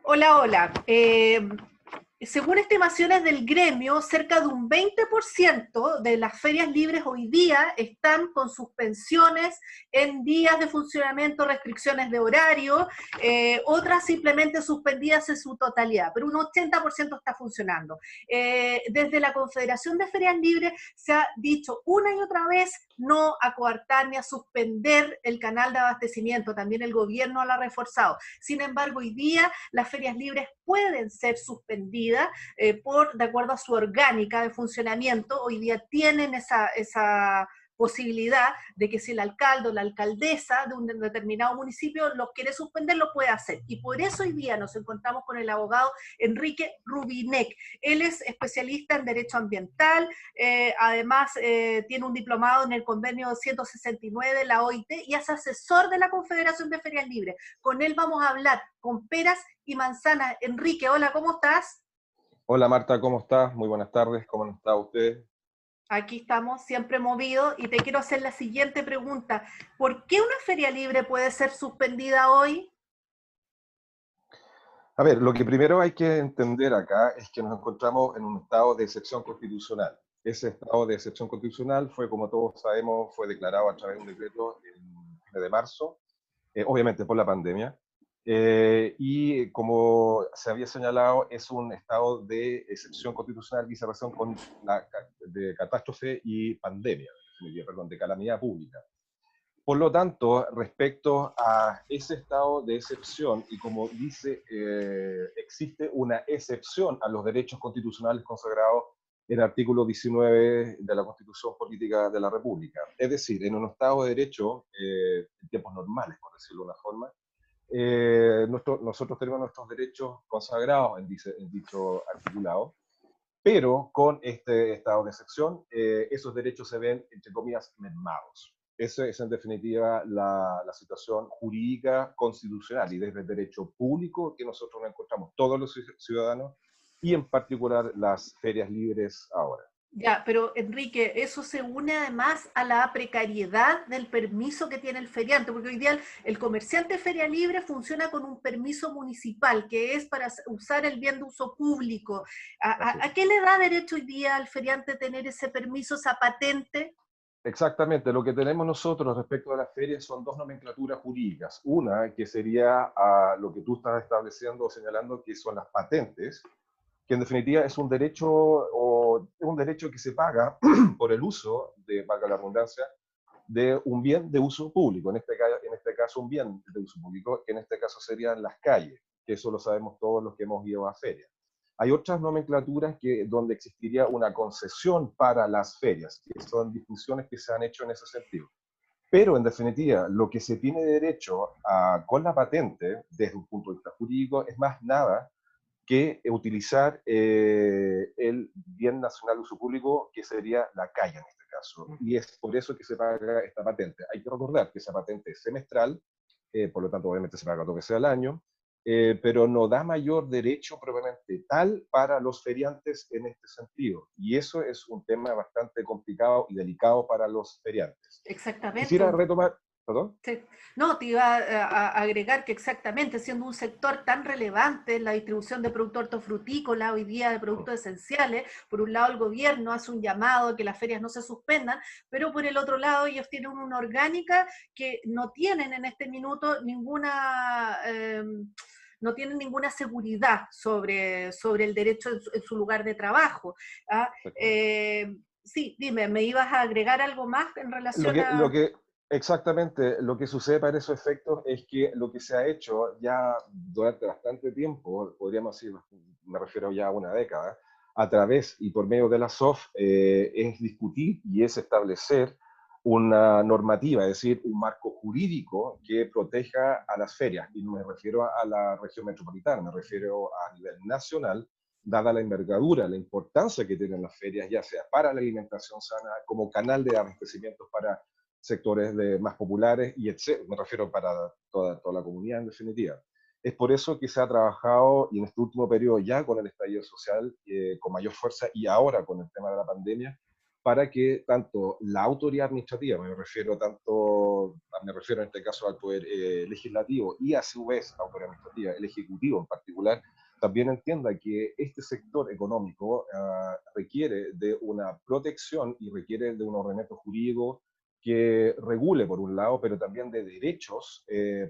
Hola, hola. Según estimaciones del gremio, cerca de un 20% de las ferias libres hoy día están con suspensiones en días de funcionamiento, restricciones de horario, otras simplemente suspendidas en su totalidad, pero un 80% está funcionando. Desde la Confederación de Ferias Libres se ha dicho una y otra vez no a coartar ni a suspender el canal de abastecimiento, también el gobierno lo ha reforzado. Sin embargo, hoy día las ferias libres pueden ser suspendidas de acuerdo a su orgánica de funcionamiento. Hoy día tienen esa posibilidad de que si el alcalde o la alcaldesa de un determinado municipio los quiere suspender, lo puede hacer. Y por eso hoy día nos encontramos con el abogado Enrique Rubinec. Él es especialista en Derecho Ambiental, además tiene un diplomado en el convenio 169 de la OIT y es asesor de la Confederación de Ferias Libres. Con él vamos a hablar con peras y manzanas. Enrique, hola, ¿cómo estás? Hola Marta, ¿cómo estás? Muy buenas tardes, ¿cómo está usted? Aquí estamos, siempre movidos, y te quiero hacer la siguiente pregunta. ¿Por qué una feria libre puede ser suspendida hoy? A ver, lo que primero hay que entender acá es que nos encontramos en un estado de excepción constitucional. Ese estado de excepción constitucional fue, como todos sabemos, fue declarado a través de un decreto el 1 de marzo, obviamente por la pandemia, y como se había señalado, es un estado de excepción constitucional y se relaciona con de catástrofe y pandemia, perdón, de calamidad pública. Por lo tanto, respecto a ese estado de excepción, y como dice, existe una excepción a los derechos constitucionales consagrados en el artículo 19 de la Constitución Política de la República. Es decir, en un Estado de Derecho, en tiempos normales, por decirlo de una forma, nosotros tenemos nuestros derechos consagrados en dicho articulado, pero con este estado de excepción, esos derechos se ven, entre comillas, mermados. Esa es en definitiva la situación jurídica constitucional y desde el derecho público que nosotros nos encontramos todos los ciudadanos y en particular las ferias libres ahora. Ya, pero Enrique, eso se une además a la precariedad del permiso que tiene el feriante, porque hoy día el comerciante de feria libre funciona con un permiso municipal, que es para usar el bien de uso público. Así ¿A es. qué le da derecho hoy día al feriante tener ese permiso, esa patente? Exactamente, lo que tenemos nosotros respecto a las ferias son dos nomenclaturas jurídicas. Una que sería lo que tú estás estableciendo o señalando, que son las patentes, que en definitiva es un derecho que se paga por el uso, de, valga la redundancia, de un bien de uso público, en este caso un bien de uso público, que en este caso serían las calles, que eso lo sabemos todos los que hemos ido a ferias. Hay otras nomenclaturas donde existiría una concesión para las ferias, que son discusiones que se han hecho en ese sentido. Pero, en definitiva, lo que se tiene derecho con la patente, desde un punto de vista jurídico, es más nada que utilizar el bien nacional de uso público, que sería la calle en este caso. Y es por eso que se paga esta patente. Hay que recordar que esa patente es semestral, por lo tanto, obviamente se paga 2 veces al año, pero no da mayor derecho propiamente tal para los feriantes en este sentido. Y eso es un tema bastante complicado y delicado para los feriantes. Exactamente. Quisiera retomar, perdón. Sí. No, te iba a agregar que exactamente, siendo un sector tan relevante en la distribución de productos hortofrutícolas, hoy día de productos esenciales, por un lado el gobierno hace un llamado a que las ferias no se suspendan, pero por el otro lado ellos tienen una orgánica que no tienen en este minuto no tienen ninguna seguridad sobre el derecho en su lugar de trabajo. ¿Ah? Exactamente. Sí, dime, ¿me ibas a agregar algo más en Lo relación que, lo a... que, exactamente, lo que sucede para esos efectos es que lo que se ha hecho ya durante bastante tiempo, podríamos decir, me refiero ya a una década, a través y por medio de la SOF, es discutir y es establecer una normativa, es decir, un marco jurídico que proteja a las ferias. Y no me refiero a la región metropolitana, me refiero a nivel nacional, dada la envergadura, la importancia que tienen las ferias, ya sea para la alimentación sana, como canal de abastecimiento para sectores más populares, y etc. Me refiero para toda la comunidad en definitiva. Es por eso que se ha trabajado, y en este último periodo ya con el estallido social, con mayor fuerza, y ahora con el tema de la pandemia, para que tanto la autoridad administrativa, me refiero en este caso al poder legislativo y a su vez la autoridad administrativa, el ejecutivo en particular, también entienda que este sector económico requiere de una protección y requiere de un ordenamiento jurídico que regule por un lado, pero también de derechos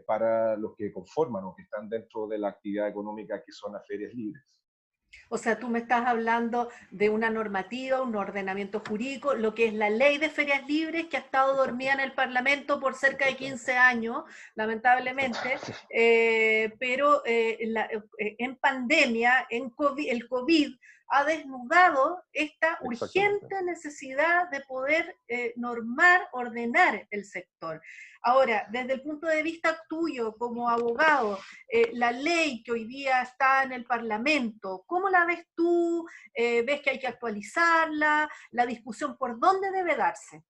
para los que conforman o que están dentro de la actividad económica que son las ferias libres. O sea, tú me estás hablando de una normativa, un ordenamiento jurídico, lo que es la ley de ferias libres, que ha estado dormida en el Parlamento por cerca de 15 años, lamentablemente, pero en pandemia, el COVID ha desnudado esta Exactamente. urgente necesidad de poder normar, ordenar el sector. Ahora, desde el punto de vista tuyo como abogado, la ley que hoy día está en el Parlamento, ¿cómo la ves tú? ¿Ves que hay que actualizarla? ¿La discusión por dónde debe darse?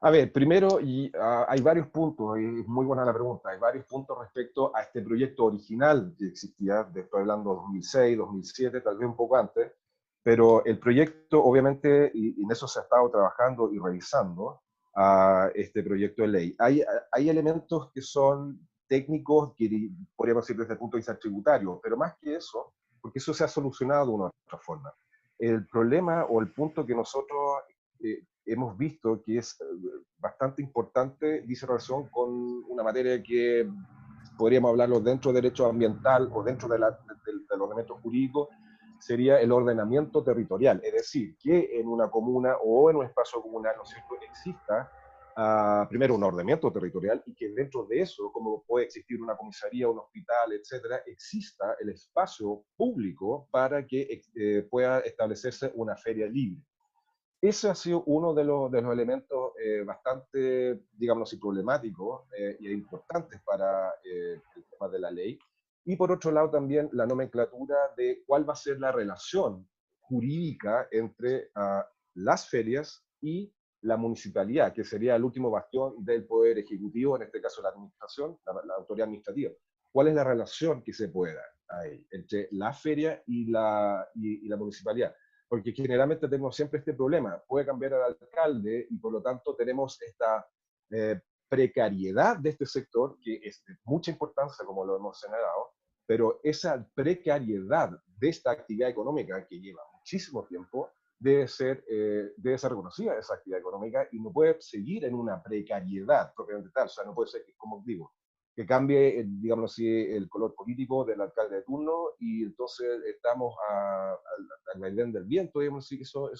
A ver, primero, hay varios puntos, y es muy buena la pregunta, hay varios puntos respecto a este proyecto original que existía, estoy hablando de 2006, 2007, tal vez un poco antes, pero el proyecto, obviamente, y en eso se ha estado trabajando y revisando a este proyecto de ley. Hay elementos que son técnicos, que podríamos decir desde el punto de vista tributario, pero más que eso, porque eso se ha solucionado de una u otra forma. El problema o el punto que nosotros hemos visto que es bastante importante, dice relación con una materia que podríamos hablarlo dentro del derecho ambiental o dentro del ordenamiento jurídico, sería el ordenamiento territorial. Es decir, que en una comuna o en un espacio comunal, ¿no es cierto?, exista primero un ordenamiento territorial y que dentro de eso, como puede existir una comisaría, un hospital, etcétera, exista el espacio público para que pueda establecerse una feria libre. Ese ha sido uno de los elementos bastante, digamos así, problemáticos y importantes para el tema de la ley. Y por otro lado también la nomenclatura de cuál va a ser la relación jurídica entre las ferias y la municipalidad, que sería el último bastión del poder ejecutivo, en este caso la administración, la autoridad administrativa. ¿Cuál es la relación que se puede dar ahí entre la feria y la municipalidad? Porque generalmente tenemos siempre este problema, puede cambiar al alcalde y por lo tanto tenemos esta precariedad de este sector que es de mucha importancia, como lo hemos señalado, pero esa precariedad de esta actividad económica que lleva muchísimo tiempo debe ser reconocida esa actividad económica y no puede seguir en una precariedad propiamente tal, o sea, no puede ser, como digo, que cambie, digamos así, el color político del alcalde de turno y entonces estamos al vaivén del viento, digamos así, eso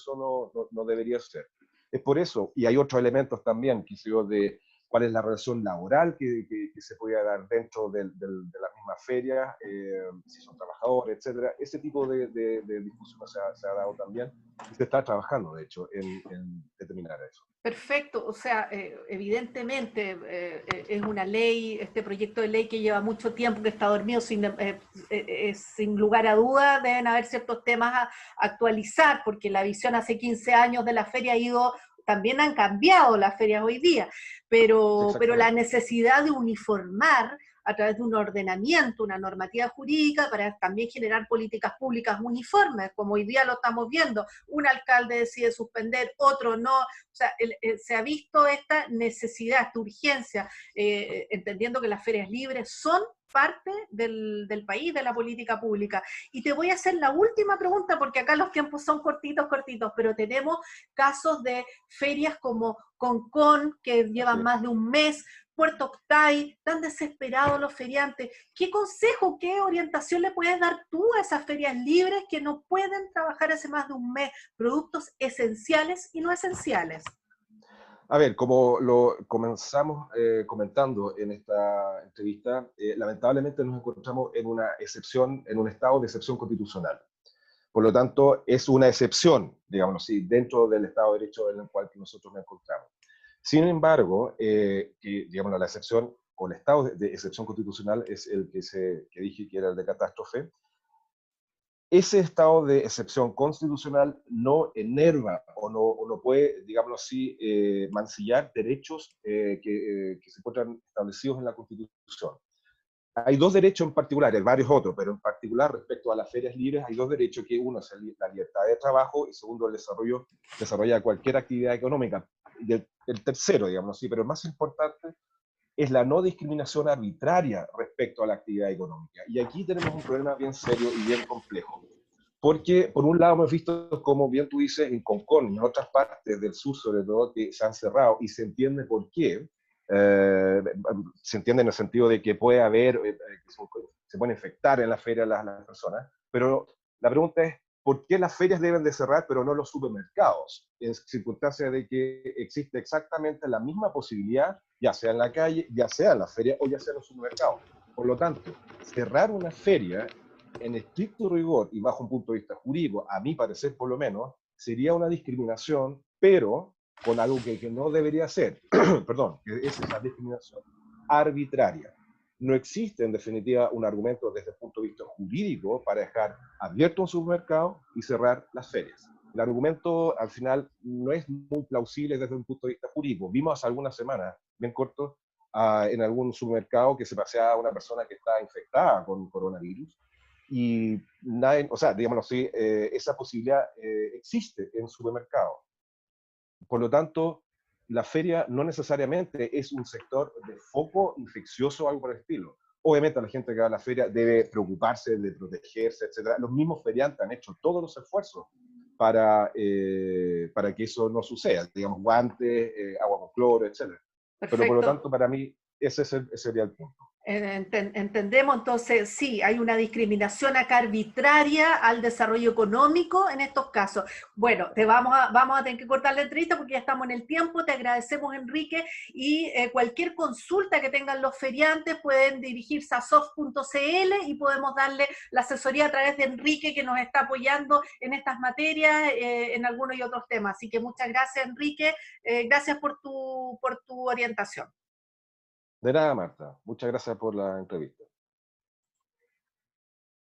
no debería ser. Es por eso, y hay otros elementos también, que sé yo, de cuál es la relación laboral que se puede dar dentro de las mismas ferias, si son trabajadores, etcétera. Ese tipo de discusión se ha dado también y se está trabajando, de hecho, en determinar eso. Perfecto, o sea, evidentemente es una ley, este proyecto de ley que lleva mucho tiempo, que está dormido, sin lugar a duda deben haber ciertos temas a actualizar, porque la visión hace 15 años de la feria ha ido, también han cambiado las ferias hoy día, pero la Exactamente. necesidad de uniformar a través de un ordenamiento, una normativa jurídica, para también generar políticas públicas uniformes, como hoy día lo estamos viendo. Un alcalde decide suspender, otro no. O sea, se ha visto esta necesidad, esta urgencia, entendiendo que las ferias libres son parte del país, de la política pública. Y te voy a hacer la última pregunta, porque acá los tiempos son cortitos, cortitos, pero tenemos casos de ferias como Concón, que Así llevan es. más de un mes, Puerto Octay, tan desesperados los feriantes. ¿Qué consejo, qué orientación le puedes dar tú a esas ferias libres que no pueden trabajar hace más de un mes productos esenciales y no esenciales? A ver, como lo comenzamos comentando en esta entrevista, lamentablemente nos encontramos en una excepción, en un estado de excepción constitucional. Por lo tanto, es una excepción, digamos así, dentro del Estado de Derecho en el cual nosotros nos encontramos. Sin embargo, digamos, la excepción o el estado de excepción constitucional es el que dije que era el de catástrofe. Ese estado de excepción constitucional no enerva o no puede, digámoslo así, mancillar derechos que se encuentran establecidos en la Constitución. hay dos derechos en particular, hay varios otros, pero en particular respecto a las ferias libres hay dos derechos, que uno es la libertad de trabajo y segundo el desarrollo de cualquier actividad económica. Y el tercero, digamos así, pero el más importante es la no discriminación arbitraria respecto a la actividad económica. Y aquí tenemos un problema bien serio y bien complejo. Porque, por un lado, hemos visto, como bien tú dices, en Concón y en otras partes del sur, sobre todo, que se han cerrado y se entiende por qué. Eh, Se entiende en el sentido de que puede haber, se pueden infectar en la feria las personas, pero la pregunta es, ¿por qué las ferias deben de cerrar, pero no los supermercados? En circunstancias de que existe exactamente la misma posibilidad, ya sea en la calle, ya sea en la feria o ya sea en los supermercados. Por lo tanto, cerrar una feria en estricto rigor y bajo un punto de vista jurídico, a mi parecer por lo menos, sería una discriminación, pero con algo que no debería ser, perdón, que es esa discriminación arbitraria. No existe, en definitiva, un argumento desde el punto de vista jurídico para dejar abierto un supermercado y cerrar las ferias. El argumento, al final, no es muy plausible desde un punto de vista jurídico. Vimos hace algunas semanas, bien corto, en algún supermercado que se paseaba una persona que estaba infectada con coronavirus y nadie, o sea, digámoslo así, esa posibilidad existe en supermercados. Por lo tanto, la feria no necesariamente es un sector de foco infeccioso o algo por el estilo. Obviamente la gente que va a la feria debe preocuparse de protegerse, etc. Los mismos feriantes han hecho todos los esfuerzos para que eso no suceda. Digamos, guantes, agua con cloro, etc. Pero por lo Perfecto. tanto, para mí, ese sería el punto. Entendemos entonces, sí, hay una discriminación acá arbitraria al desarrollo económico en estos casos. Bueno, vamos a tener que cortar la entrevista porque ya estamos en el tiempo. Te agradecemos, Enrique, y cualquier consulta que tengan los feriantes pueden dirigirse a soft.cl y podemos darle la asesoría a través de Enrique, que nos está apoyando en estas materias, en algunos y otros temas. Así que muchas gracias, Enrique. Gracias por tu orientación. De nada, Marta. Muchas gracias por la entrevista.